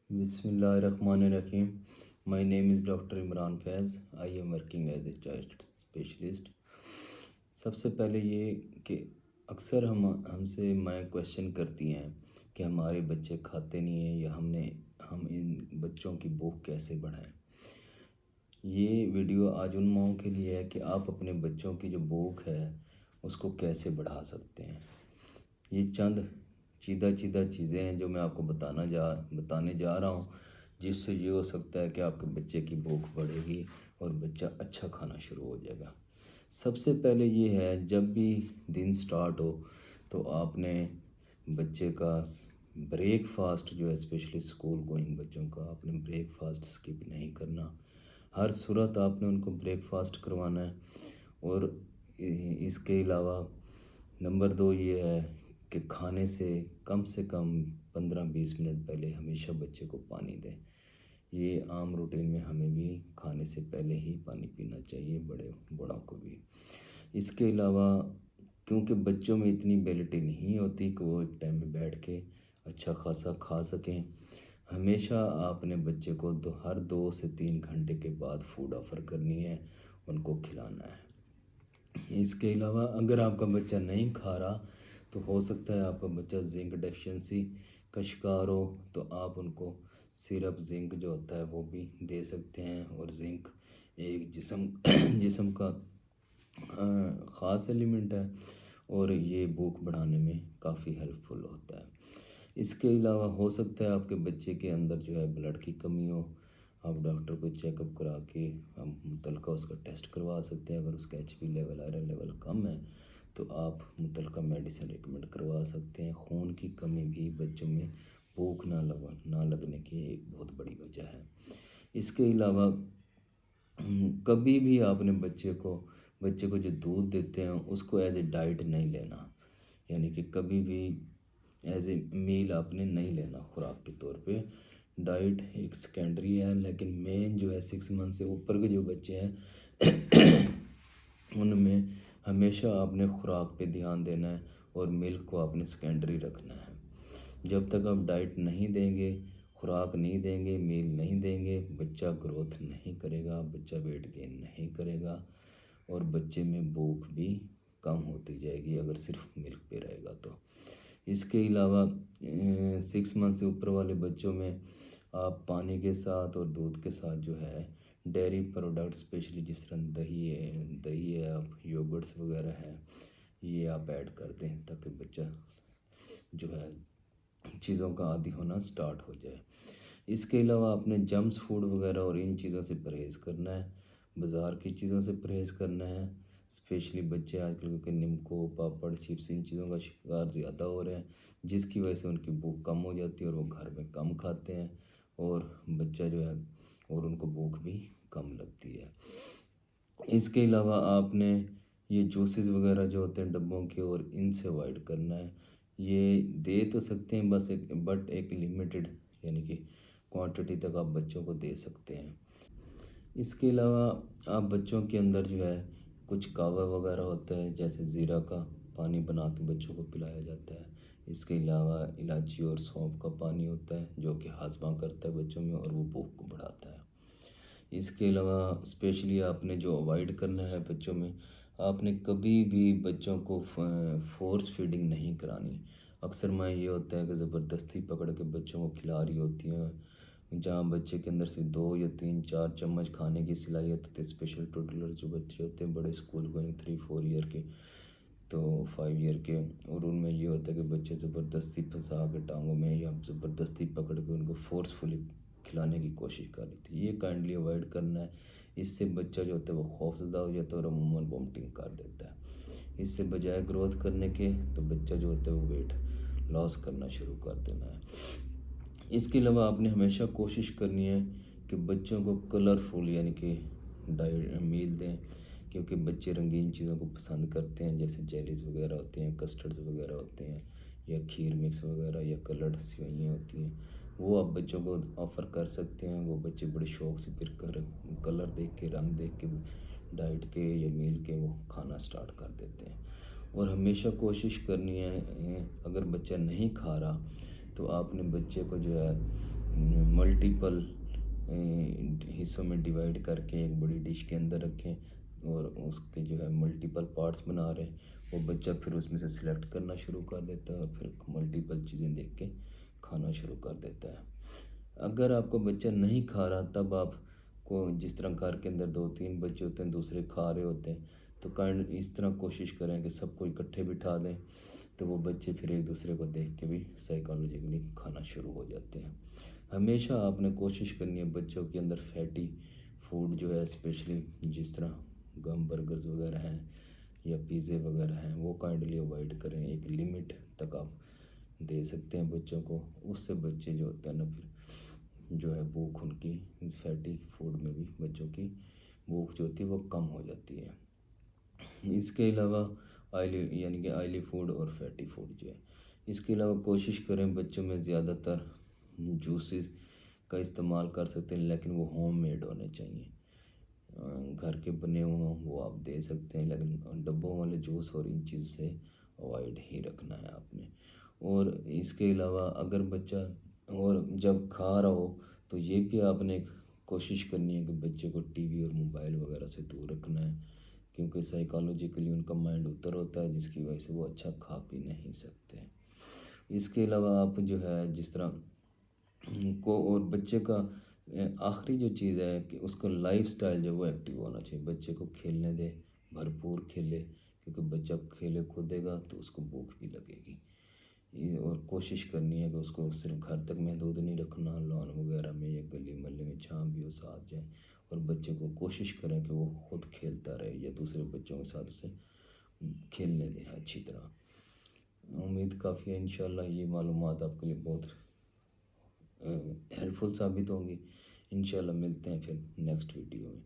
Bismillahirrahmanirrahim. My name is Dr. Imran Faiz. I am working as a child specialist. سب سے پہلے یہ کہ اکثر ہم سے مائیں کویشچن کرتی ہیں کہ ہمارے بچے کھاتے نہیں ہیں یا ہم ان بچوں کی بھوک کیسے بڑھائیں. یہ ویڈیو آج ان ماؤں کے لیے ہے کہ آپ اپنے بچوں کی جو بھوک ہے اس کو کیسے بڑھا سکتے ہیں. یہ چند چیدہ چیزیں ہیں جو میں آپ کو بتانے جا رہا ہوں، جس سے یہ ہو سکتا ہے کہ آپ کے بچے کی بھوک بڑھے گی اور بچہ اچھا کھانا شروع ہو جائے گا. سب سے پہلے یہ ہے، جب بھی دن سٹارٹ ہو تو آپ نے بچے کا بریک فاسٹ جو ہے اسپیشلی اسکول گوئنگ بچوں کا آپ نے بریک فاسٹ اسکپ نہیں کرنا. ہر صورت آپ نے ان کو بریک فاسٹ کروانا ہے. اور اس کے علاوہ نمبر 2 یہ ہے کہ کھانے سے کم 15-20 منٹ پہلے ہمیشہ بچے کو پانی دیں. یہ عام روٹین میں ہمیں بھی کھانے سے پہلے ہی پانی پینا چاہیے، بڑوں کو بھی. اس کے علاوہ کیونکہ بچوں میں اتنی ایبلٹی نہیں ہوتی کہ وہ ایک ٹائم میں بیٹھ کے اچھا خاصا کھا سکیں، ہمیشہ آپ نے بچے کو ہر 2 سے 3 گھنٹے کے بعد فوڈ آفر کرنی ہے، ان کو کھلانا ہے. اس کے علاوہ اگر آپ کا بچہ نہیں کھا رہا تو ہو سکتا ہے آپ کا بچہ زنک ڈیفیشنسی کا شکار ہو، تو آپ ان کو سیرپ زنک جو ہوتا ہے وہ بھی دے سکتے ہیں. اور زنک ایک جسم کا خاص ایلیمنٹ ہے اور یہ بھوک بڑھانے میں کافی ہیلپ فل ہوتا ہے. اس کے علاوہ ہو سکتا ہے آپ کے بچے کے اندر جو ہے بلڈ کی کمی ہو، آپ ڈاکٹر کو چیک اپ کرا کے ہم متعلقہ اس کا ٹیسٹ کروا سکتے ہیں. اگر اس کا H P level iron level کم ہے تو آپ متعلقہ میڈیسن ریکمنڈ کروا سکتے ہیں. خون کی کمی بھی بچوں میں بھوک نہ لگنے کی ایک بہت بڑی وجہ ہے. اس کے علاوہ کبھی بھی آپ نے بچے کو جو دودھ دیتے ہیں اس کو ایز اے ڈائٹ نہیں لینا، یعنی کہ کبھی بھی ایز اے میل آپ نے نہیں لینا خوراک کے طور پہ. ڈائٹ ایک سیکنڈری ہے، لیکن مین جو ہے 6 منتھ سے اوپر کے جو بچے ہیں ان میں ہمیشہ آپ نے خوراک پہ دھیان دینا ہے اور ملک کو آپ نے سیکنڈری رکھنا ہے. جب تک آپ ڈائٹ نہیں دیں گے، خوراک نہیں دیں گے، میل نہیں دیں گے، بچہ گروتھ نہیں کرے گا، بچہ ویٹ گین نہیں کرے گا اور بچے میں بھوک بھی کم ہوتی جائے گی اگر صرف ملک پہ رہے گا تو. اس کے علاوہ 6 منتھ سے اوپر والے بچوں میں آپ پانی کے ساتھ اور دودھ کے ساتھ جو ہے ڈیری پروڈکٹ اسپیشلی جس طرح دہی ہے آپ یوگرٹس وغیرہ ہیں یہ آپ ایڈ کر دیں تاکہ بچہ جو ہے چیزوں کا عادی ہونا سٹارٹ ہو جائے. اس کے علاوہ آپ نے جمس فوڈ وغیرہ اور ان چیزوں سے پرہیز کرنا ہے، بازار کی چیزوں سے پرہیز کرنا ہے. اسپیشلی بچے آج کل کیونکہ نمکو پاپڑ چپس ان چیزوں کا شکار زیادہ ہو رہے ہیں، جس کی وجہ سے ان کی بھوک کم ہو جاتی ہے اور وہ گھر میں کم کھاتے ہیں اور بچہ جو ہے اور ان کو بھوک بھی کم لگتی ہے. اس کے علاوہ آپ نے یہ جوسز وغیرہ جو ہوتے ہیں ڈبوں کے اور ان سے اوائڈ کرنا ہے. یہ دے تو سکتے ہیں بس بٹ ایک لمیٹڈ یعنی کہ کوانٹٹی تک آپ بچوں کو دے سکتے ہیں. اس کے علاوہ آپ بچوں کے اندر جو ہے کچھ کہوہ وغیرہ ہوتا ہے، جیسے زیرہ کا پانی بنا کے بچوں کو پلایا جاتا ہے. اس کے علاوہ الائچی اور سونف کا پانی ہوتا ہے جو کہ ہاضمہ کرتا ہے بچوں میں اور وہ بھوک کو بڑھاتا ہے. اس کے علاوہ اسپیشلی آپ نے جو اوائڈ کرنا ہے بچوں میں، آپ نے کبھی بھی بچوں کو فورس فیڈنگ نہیں کرانی. اکثر میں یہ ہوتا ہے کہ زبردستی پکڑ کے بچوں کو کھلا رہی ہوتی ہیں، جہاں بچے کے اندر سے 2 یا 3-4 چمچ کھانے کی صلاحیت ہوتی ہے. اسپیشل ٹوڈلر جو بچے ہوتے ہیں بڑے اسکول گوئنگ 3-4 ایئر کے تو 5 ایئر کے، اور ان میں یہ ہوتا ہے کہ بچے زبردستی پھنسا کے ٹانگوں میں یا زبردستی پکڑ کے ان کو فورسفلی کھلانے کی کوشش کر رہی تھی. یہ کائنڈلی اوائڈ کرنا ہے. اس سے بچہ جو ہوتا ہے وہ خوف زدہ ہو جاتا ہے اور عموماً وومٹنگ کر دیتا ہے. اس سے بجائے گروتھ کرنے کے تو بچہ جو ہوتا ہے وہ ویٹ لاس کرنا شروع کر دینا ہے. اس کے علاوہ آپ نے ہمیشہ کوشش کرنی ہے کہ بچوں کو کلرفل یعنی کہ میل دیں، کیونکہ بچے رنگین چیزوں کو پسند کرتے ہیں، جیسے جیلیز وغیرہ ہوتے ہیں، کسٹرڈز وغیرہ ہوتے ہیں یا کھیر مکس وغیرہ یا کلرڈ سیوئیاں ہوتی ہیں، وہ آپ بچوں کو آفر کر سکتے ہیں. وہ بچے بڑے شوق سے پھر کلر دیکھ کے رنگ دیکھ کے ڈائٹ کے یا میل کے وہ کھانا سٹارٹ کر دیتے ہیں. اور ہمیشہ کوشش کرنی ہے اگر بچہ نہیں کھا رہا تو آپ نے بچے کو جو ہے ملٹیپل حصوں میں ڈیوائڈ کر کے ایک بڑی ڈش کے اندر رکھیں اور اس کے جو ہے ملٹیپل پارٹس بنا رہے ہیں، وہ بچہ پھر اس میں سے سلیکٹ کرنا شروع کر دیتا ہے اور پھر ملٹیپل چیزیں دیکھ کے کھانا شروع کر دیتا ہے۔ اگر آپ کو بچہ نہیں کھا رہا، تب آپ کو جس طرح گھر کے اندر 2-3 بچے ہوتے ہیں، دوسرے کھا رہے ہوتے ہیں، تو اس طرح کوشش کریں کہ سب کو اکٹھے بٹھا دیں، تو وہ بچے پھر ایک دوسرے کو دیکھ کے بھی سائیکالوجیکلی کھانا شروع ہو جاتے ہیں۔ ہمیشہ آپ نے کوشش کرنی ہے بچوں کے اندر فیٹی فوڈ جو ہے، اسپیشلی جس طرح گم برگرز وغیرہ ہیں یا پیزے وغیرہ ہیں، وہ کائنڈلی اوائڈ کریں۔ ایک لمٹ تک آپ دے سکتے ہیں بچوں کو، اس سے بچے جو ہوتا ہے نا پھر جو ہے بھوک ان کی اس فیٹی فوڈ میں بھی بچوں کی بھوک جو ہوتی ہے وہ کم ہو جاتی ہے۔ اس کے علاوہ آئلی یعنی کہ آئلی فوڈ اور فیٹی فوڈ جو ہے، اس کے علاوہ کوشش کریں بچوں میں زیادہ تر جوسز کا استعمال کر سکتے ہیں، لیکن وہ ہوم میڈ ہونے چاہیے، گھر کے بنے ہوئے ہوں وہ آپ دے سکتے ہیں، لیکن ڈبوں والے جوس اور ان چیز سے اوائڈ ہی رکھنا ہے آپ نے۔ اور اس کے علاوہ اگر بچہ اور جب کھا رہا ہو تو یہ بھی آپ نے کوشش کرنی ہے کہ بچے کو ٹی وی اور موبائل وغیرہ سے دور رکھنا ہے، کیونکہ سائیکالوجیکلی ان کا مائنڈ اتر ہوتا ہے، جس کی وجہ سے وہ اچھا کھا پی نہیں سکتے۔ اس کے علاوہ آپ جو ہے جس طرح کو اور بچے کا آخری جو چیز ہے کہ اس کا لائف سٹائل جو وہ ایکٹیو ہونا چاہیے، بچے کو کھیلنے دے، بھرپور کھیلے، کیونکہ بچہ کھیلے کودے گا تو اس کو بھوک بھی لگے گی۔ اور کوشش کرنی ہے کہ اس کو صرف گھر تک محدود نہیں رکھنا، لان وغیرہ میں یا گلی محلے میں جہاں بھی وہ ساتھ جائیں، اور بچے کو کوشش کریں کہ وہ خود کھیلتا رہے یا دوسرے بچوں کے ساتھ اسے کھیلنے دیں اچھی طرح۔ امید کافی ہے انشاءاللہ یہ معلومات آپ کے لیے بہت ہیلپ فل ثابت ہوں گی۔ انشاءاللہ ملتے ہیں پھر نیکسٹ ویڈیو میں۔